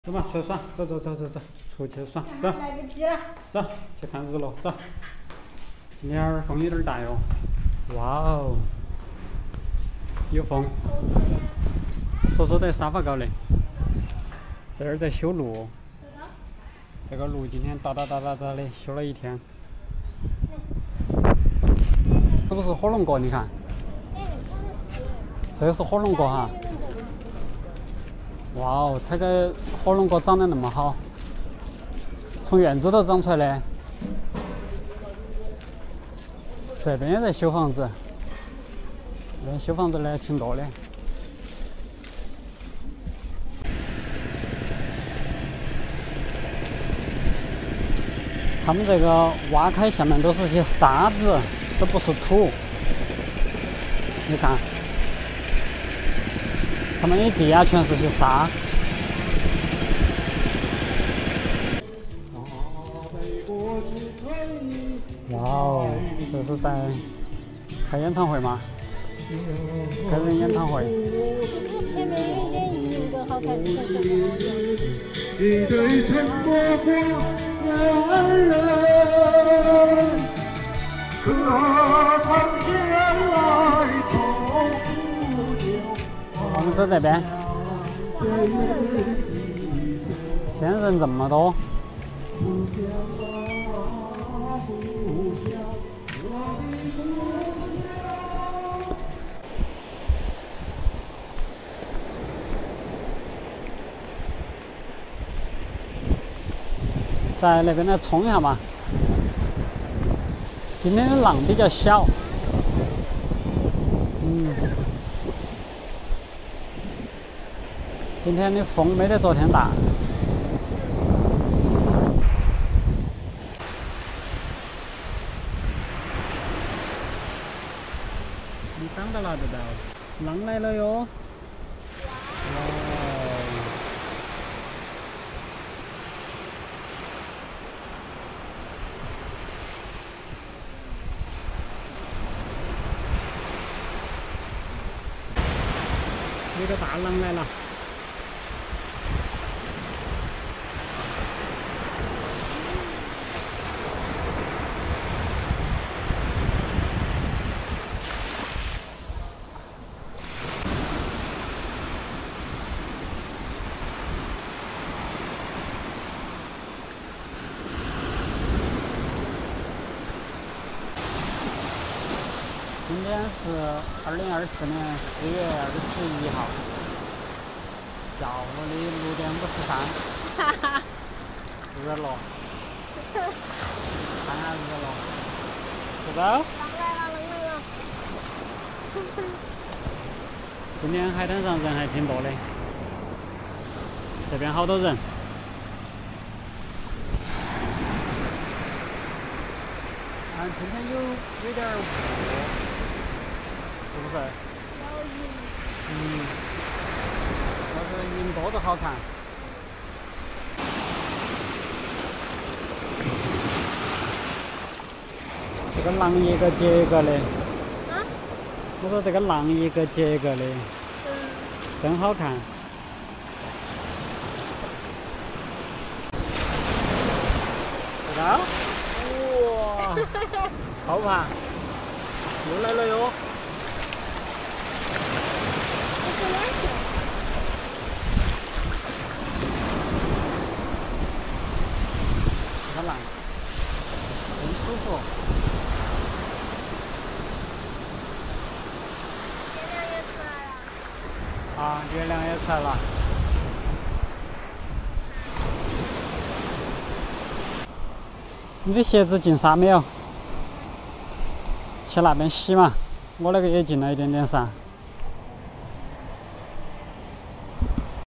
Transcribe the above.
走嘛，出去耍，走，出去耍，走。来不及了。走，去看日落，走。今天风有点大哟。哇哦，有风。说在沙发高嘞。这儿在修路。这个路今天哒的修了一天。是不是火龙果？你看。这个是火龙果哈。哇哦，这个火龙果长得那么好，从院子头长出来的。这边也在修房子，这边修房子的挺多的。他们这个挖开下面都是些沙子，都不是土。你看。他们一地啊全是些沙。哇哦，这是在开演唱会吗？个人演唱会。前面有一个好看的一对沉默过两人，可曾前来从不留。我们走这边。现在人这么多。在那边来冲一下嘛。今天的浪比较小。今天的风没得昨天大。你挡到哪得到？浪来了哟！哇！一个大浪来了。今天是2024年4月21号，下午的6点53。哈哈，日落，看下日落，是不？浪来了！今天海滩上人还挺多的，这边好多人。今天有点雾，是不是？有云。要是云多就好看。这个浪一个接一个的。啊？我说这个浪一个接一个的。真好看。这个？哇！好怕！又来了哟！这个浪真舒服。月亮也出来了。你的鞋子进沙没有？去那边洗嘛，我那个也进了一点点沙。